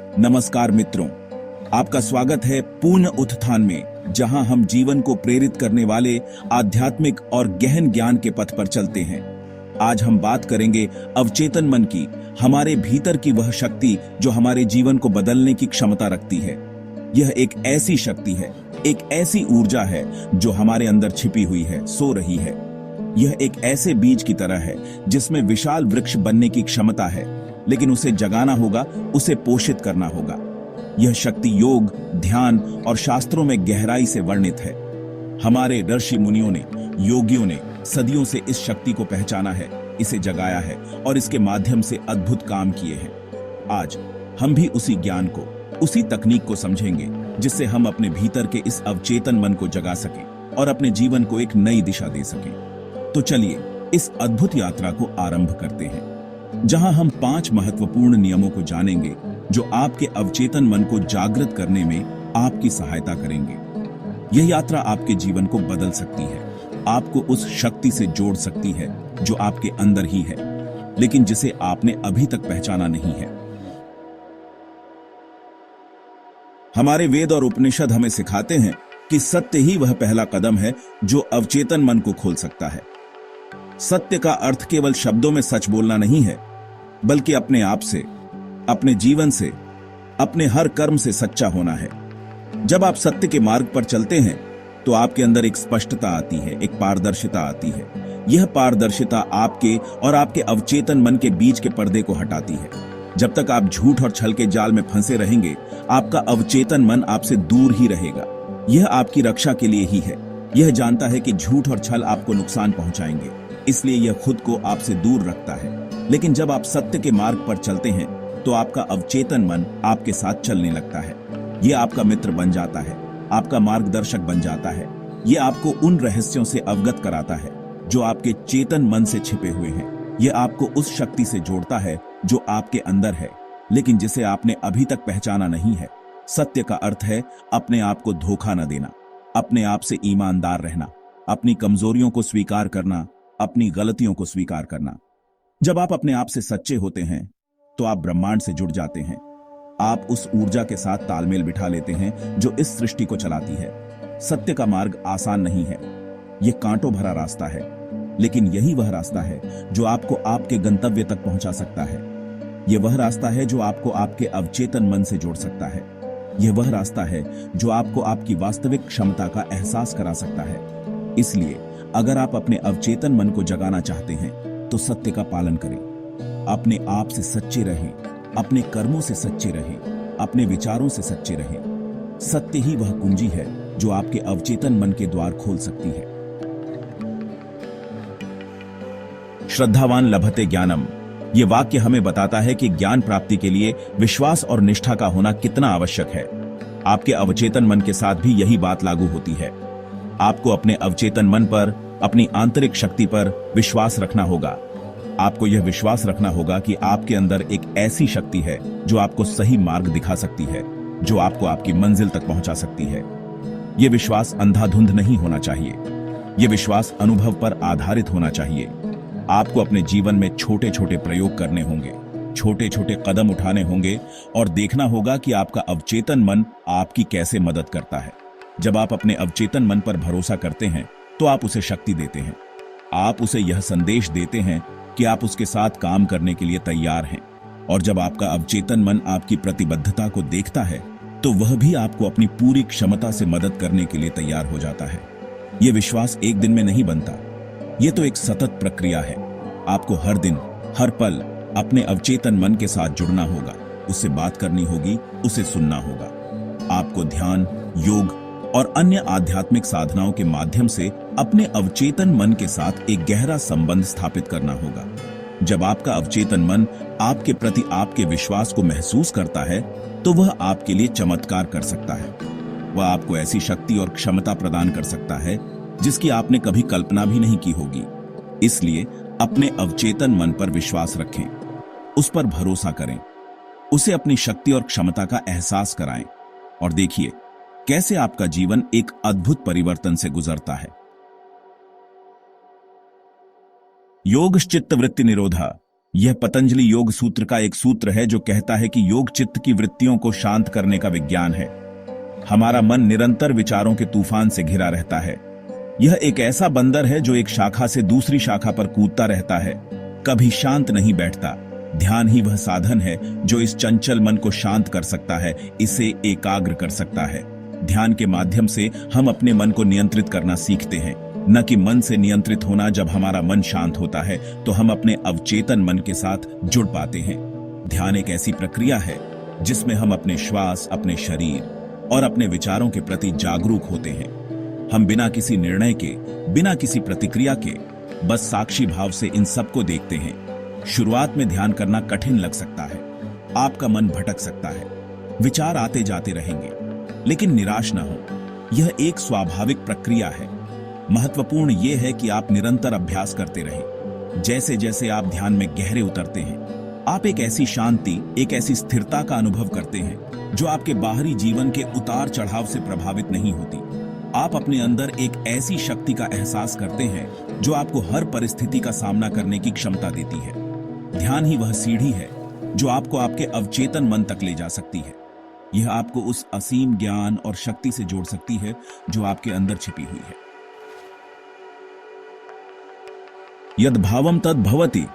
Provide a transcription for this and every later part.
नमस्कार मित्रों, आपका स्वागत है पूर्ण उत्थान में, जहां हम जीवन को प्रेरित करने वाले आध्यात्मिक और गहन ज्ञान के पथ पर चलते हैं। आज हम बात करेंगे अवचेतन मन की, हमारे भीतर की वह शक्ति जो हमारे जीवन को बदलने की क्षमता रखती है। यह एक ऐसी शक्ति है, एक ऐसी ऊर्जा है जो हमारे अंदर छिपी हुई है, सो रही है। यह एक ऐसे बीज की तरह है जिसमें विशाल वृक्ष बनने की क्षमता है, लेकिन उसे जगाना होगा, उसे पोषित करना होगा। यह शक्ति योग, ध्यान और शास्त्रों में गहराई से वर्णित है। हमारे ऋषि मुनियों ने, योगियों ने सदियों से इस शक्ति को पहचाना है, इसे जगाया है और इसके माध्यम से अद्भुत काम किए हैं। आज हम भी उसी ज्ञान को, उसी तकनीक को समझेंगे जिससे हम अपने भीतर के इस अवचेतन मन को जगा सकें और अपने जीवन को एक नई दिशा दे सकें। तो चलिए इस अद्भुत यात्रा को आरंभ करते हैं, जहां हम 5 महत्वपूर्ण नियमों को जानेंगे जो आपके अवचेतन मन को जागृत करने में आपकी सहायता करेंगे। यह यात्रा आपके जीवन को बदल सकती है, आपको उस शक्ति से जोड़ सकती है जो आपके अंदर ही है, लेकिन जिसे आपने अभी तक पहचाना नहीं है। हमारे वेद और उपनिषद हमें सिखाते हैं कि सत्य ही वह पहला कदम है जो अवचेतन मन को खोल सकता है। सत्य का अर्थ केवल शब्दों में सच बोलना नहीं है, बल्कि अपने आप से, अपने जीवन से, अपने हर कर्म से सच्चा होना है। जब आप सत्य के मार्ग पर चलते हैं तो आपके अंदर एक स्पष्टता आती है, एक पारदर्शिता आती है। यह पारदर्शिता आपके और आपके अवचेतन मन के बीच के पर्दे को हटाती है। जब तक आप झूठ और छल के जाल में फंसे रहेंगे, आपका अवचेतन मन आपसे दूर ही रहेगा। यह आपकी रक्षा के लिए ही है। यह जानता है कि झूठ और छल आपको नुकसान पहुंचाएंगे, इसलिए यह खुद को आपसे दूर रखता है। लेकिन जब आप सत्य के मार्ग पर चलते हैं तो आपका अवचेतन मन आपके साथ चलने लगता है। यह आपका मित्र बन जाता है, आपका मार्गदर्शक बन जाता है। यह आपको उन रहस्यों से अवगत कराता है जो आपके चेतन मन से छिपे हुए हैं। यह आपको उस शक्ति से जोड़ता है जो आपके अंदर है, लेकिन जिसे आपने अभी तक पहचाना नहीं है। सत्य का अर्थ है अपने आप को धोखा न देना, अपने आप से ईमानदार रहना, अपनी कमजोरियों को स्वीकार करना, अपनी गलतियों को स्वीकार करना। जब आप अपने आप से सच्चे होते हैं तो आप ब्रह्मांड से जुड़ जाते हैं। आप उस ऊर्जा के साथ तालमेल बिठा लेते हैं जो इस सृष्टि को चलाती है। सत्य का मार्ग आसान नहीं है, यह कांटों भरा रास्ता है, लेकिन यही वह रास्ता है जो आपको आपके गंतव्य तक पहुंचा सकता है। यह वह रास्ता है जो आपको आपके अवचेतन मन से जोड़ सकता है। यह वह रास्ता है जो आपको आपकी वास्तविक क्षमता का एहसास करा सकता है। इसलिए अगर आप अपने अवचेतन मन को जगाना चाहते हैं तो सत्य का पालन करें, अपने आप से सच्चे रहें, अपने कर्मों से सच्चे रहें, अपने विचारों से सच्चे रहें। सत्य ही वह कुंजी है जो आपके अवचेतन मन के द्वार खोल सकती है। श्रद्धावान लभते ज्ञानम, यह वाक्य हमें बताता है कि ज्ञान प्राप्ति के लिए विश्वास और निष्ठा का होना कितना आवश्यक है। आपके अवचेतन मन के साथ भी यही बात लागू होती है। आपको अपने अवचेतन मन पर, अपनी आंतरिक शक्ति पर विश्वास रखना होगा। आपको यह विश्वास रखना होगा कि आपके अंदर एक ऐसी शक्ति है जो आपको सही मार्ग दिखा सकती है, जो आपको आपकी मंजिल तक पहुंचा सकती है। यह विश्वास अंधाधुंध नहीं होना चाहिए, यह विश्वास अनुभव पर आधारित होना चाहिए। आपको अपने जीवन में छोटे छोटे प्रयोग करने होंगे, छोटे छोटे कदम उठाने होंगे और देखना होगा कि आपका अवचेतन मन आपकी कैसे मदद करता है। जब आप अपने अवचेतन मन पर भरोसा करते हैं तो आप उसे शक्ति देते हैं। आप उसे यह संदेश देते हैं कि आप उसके साथ काम करने के लिए तैयार हैं। और जब आपका अवचेतन मन आपकी प्रतिबद्धता को देखता है तो वह भी आपको अपनी पूरी क्षमता से मदद करने के लिए तैयार हो जाता है। यह विश्वास एक दिन में नहीं बनता, यह तो एक सतत प्रक्रिया है। आपको हर दिन, हर पल अपने अवचेतन मन के साथ जुड़ना होगा, उससे बात करनी होगी, उसे सुनना होगा। आपको ध्यान, योग और अन्य आध्यात्मिक साधनाओं के माध्यम से अपने अवचेतन मन के साथ एक गहरा संबंध स्थापित करना होगा। जब आपका अवचेतन मन आपके प्रति आपके विश्वास को महसूस करता है तो वह आपके लिए चमत्कार कर सकता है। वह आपको ऐसी शक्ति और क्षमता प्रदान कर सकता है जिसकी आपने कभी कल्पना भी नहीं की होगी। इसलिए अपने अवचेतन मन पर विश्वास रखें, उस पर भरोसा करें, उसे अपनी शक्ति और क्षमता का एहसास कराएं और देखिए कैसे आपका जीवन एक अद्भुत परिवर्तन से गुजरता है। योगश्चित्त वृत्ति निरोधा, यह पतंजलि योग सूत्र का एक सूत्र है जो कहता है कि योग चित्त की वृत्तियों को शांत करने का विज्ञान है। हमारा मन निरंतर विचारों के तूफान से घिरा रहता है। यह एक ऐसा बंदर है जो एक शाखा से दूसरी शाखा पर कूदता रहता है, कभी शांत नहीं बैठता। ध्यान ही वह साधन है जो इस चंचल मन को शांत कर सकता है, इसे एकाग्र कर सकता है। ध्यान के माध्यम से हम अपने मन को नियंत्रित करना सीखते हैं, न कि मन से नियंत्रित होना। जब हमारा मन शांत होता है तो हम अपने अवचेतन मन के साथ जुड़ पाते हैं। ध्यान एक ऐसी प्रक्रिया है जिसमें हम अपने श्वास, अपने शरीर और अपने विचारों के प्रति जागरूक होते हैं। हम बिना किसी निर्णय के, बिना किसी प्रतिक्रिया के, बस साक्षी भाव से इन सबको देखते हैं। शुरुआत में ध्यान करना कठिन लग सकता है, आपका मन भटक सकता है, विचार आते जाते रहेंगे, लेकिन निराश ना हो। यह एक स्वाभाविक प्रक्रिया है। महत्वपूर्ण यह है कि आप निरंतर अभ्यास करते रहें। जैसे जैसे आप ध्यान में गहरे उतरते हैं, आप एक ऐसी शांति, एक ऐसी स्थिरता का अनुभव करते हैं जो आपके बाहरी जीवन के उतार चढ़ाव से प्रभावित नहीं होती। आप अपने अंदर एक ऐसी शक्ति का एहसास करते हैं जो आपको हर परिस्थिति का सामना करने की क्षमता देती है। ध्यान ही वह सीढ़ी है जो आपको आपके अवचेतन मन तक ले जा सकती है। यह आपको उस असीम ज्ञान और शक्ति से जोड़ सकती है जो आपके अंदर छिपी हुई है। यद भावम तद भवति,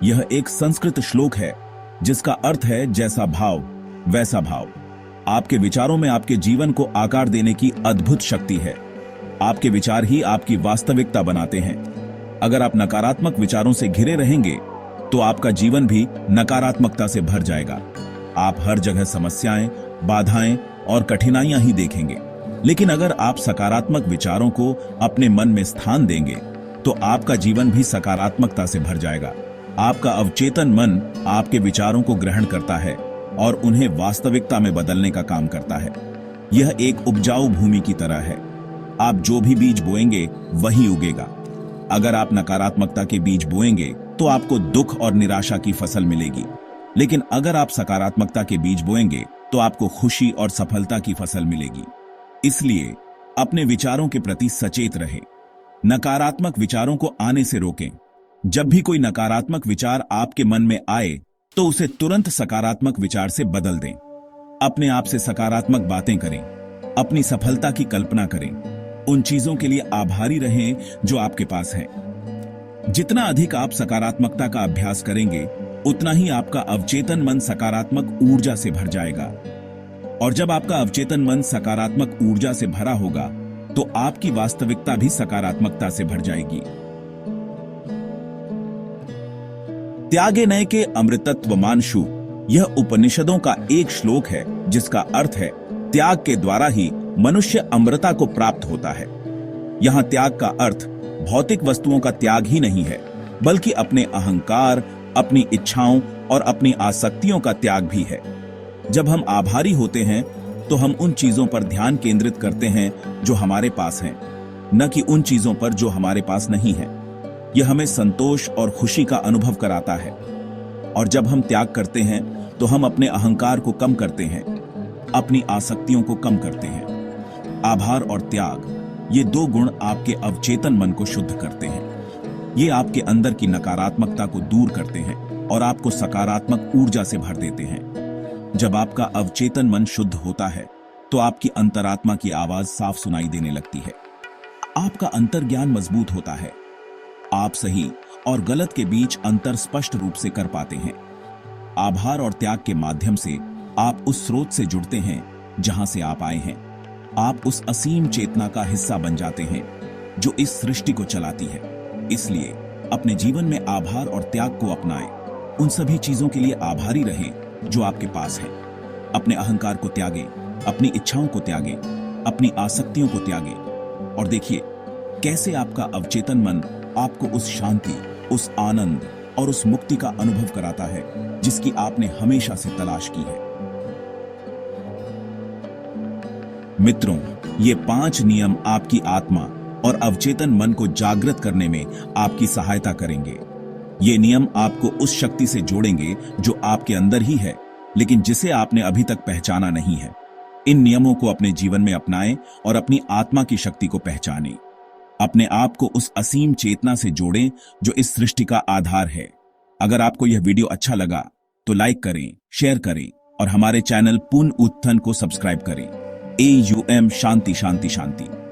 यह एक संस्कृत श्लोक है जिसका अर्थ है जैसा भाव वैसा भाव। आपके विचारों में आपके जीवन को आकार देने की अद्भुत शक्ति है। आपके विचार ही आपकी वास्तविकता बनाते हैं। अगर आप नकारात्मक विचारों से घिरे रहेंगे तो आपका जीवन भी नकारात्मकता से भर जाएगा। आप हर जगह समस्याएं, बाधाएं और कठिनाइयां ही देखेंगे। लेकिन अगर आप सकारात्मक विचारों को अपने मन में स्थान देंगे तो आपका जीवन भी सकारात्मकता से भर जाएगा। आपका अवचेतन मन आपके विचारों को ग्रहण करता है और उन्हें वास्तविकता में बदलने का काम करता है। यह एक उपजाऊ भूमि की तरह है। आप जो भी बीज बोएंगे वही उगेगा। अगर आप नकारात्मकता के बीज बोएंगे तो आपको दुख और निराशा की फसल मिलेगी, लेकिन अगर आप सकारात्मकता के बीज बोएंगे तो आपको खुशी और सफलता की फसल मिलेगी। इसलिए अपने विचारों के प्रति सचेत रहें। नकारात्मक विचारों को आने से रोकें। जब भी कोई नकारात्मक विचार आपके मन में आए तो उसे तुरंत सकारात्मक विचार से बदल दें। अपने आप से सकारात्मक बातें करें। अपनी सफलता की कल्पना करें। उन चीजों के लिए आभारी रहें जो आपके पास हैं। जितना अधिक आप सकारात्मकता का अभ्यास करेंगे उतना ही आपका अवचेतन मन सकारात्मक ऊर्जा से भर जाएगा। और जब आपका अवचेतन मन सकारात्मक ऊर्जा से भरा होगा तो आपकी वास्तविकता भी सकारात्मकता से भर जाएगी। त्यागे नय के अमृतत्व मानशु, यह उपनिषदों का एक श्लोक है जिसका अर्थ है त्याग के द्वारा ही मनुष्य अमृता को प्राप्त होता है। यहां त्याग का अर्थ भौतिक वस्तुओं का त्याग ही नहीं है, बल्कि अपने अहंकार, अपनी इच्छाओं और अपनी आसक्तियों का त्याग भी है। जब हम आभारी होते हैं तो हम उन चीजों पर ध्यान केंद्रित करते हैं जो हमारे पास हैं, न कि उन चीजों पर जो हमारे पास नहीं है। यह हमें संतोष और खुशी का अनुभव कराता है। और जब हम त्याग करते हैं तो हम अपने अहंकार को कम करते हैं, अपनी आसक्तियों को कम करते हैं। आभार और त्याग, ये दो गुण आपके अवचेतन मन को शुद्ध करते हैं। ये आपके अंदर की नकारात्मकता को दूर करते हैं और आपको सकारात्मक ऊर्जा से भर देते हैं। जब आपका अवचेतन मन शुद्ध होता है तो आपकी अंतरात्मा की आवाज साफ सुनाई देने लगती है। आपका अंतर्ज्ञान मजबूत होता है। आप सही और गलत के बीच अंतर स्पष्ट रूप से कर पाते हैं। आभार और त्याग के माध्यम से आप उस स्रोत से जुड़ते हैं जहां से आप आए हैं। आप उस असीम चेतना का हिस्सा बन जाते हैं जो इस सृष्टि को चलाती है। इसलिए अपने जीवन में आभार और त्याग को अपनाएं। उन सभी चीजों के लिए आभारी रहें जो आपके पास है। अपने अहंकार को त्यागें, अपनी इच्छाओं को त्यागें, अपनी आसक्तियों को त्यागें और देखिए कैसे आपका अवचेतन मन आपको उस शांति, उस आनंद और उस मुक्ति का अनुभव कराता है जिसकी आपने हमेशा से तलाश की है। मित्रों, ये 5 नियम आपकी आत्मा और अवचेतन मन को जागृत करने में आपकी सहायता करेंगे। ये नियम आपको उस शक्ति से जोड़ेंगे जो आपके अंदर ही है, लेकिन जिसे आपने अभी तक पहचाना नहीं है। इन नियमों को अपने जीवन में अपनाएं और अपनी आत्मा की शक्ति को पहचानें। अपने आप को उस असीम चेतना से जोड़ें जो इस सृष्टि का आधार है। अगर आपको यह वीडियो अच्छा लगा तो लाइक करें, शेयर करें और हमारे चैनल पुन उत्थान को सब्सक्राइब करें। AUM शांति शांति शांति।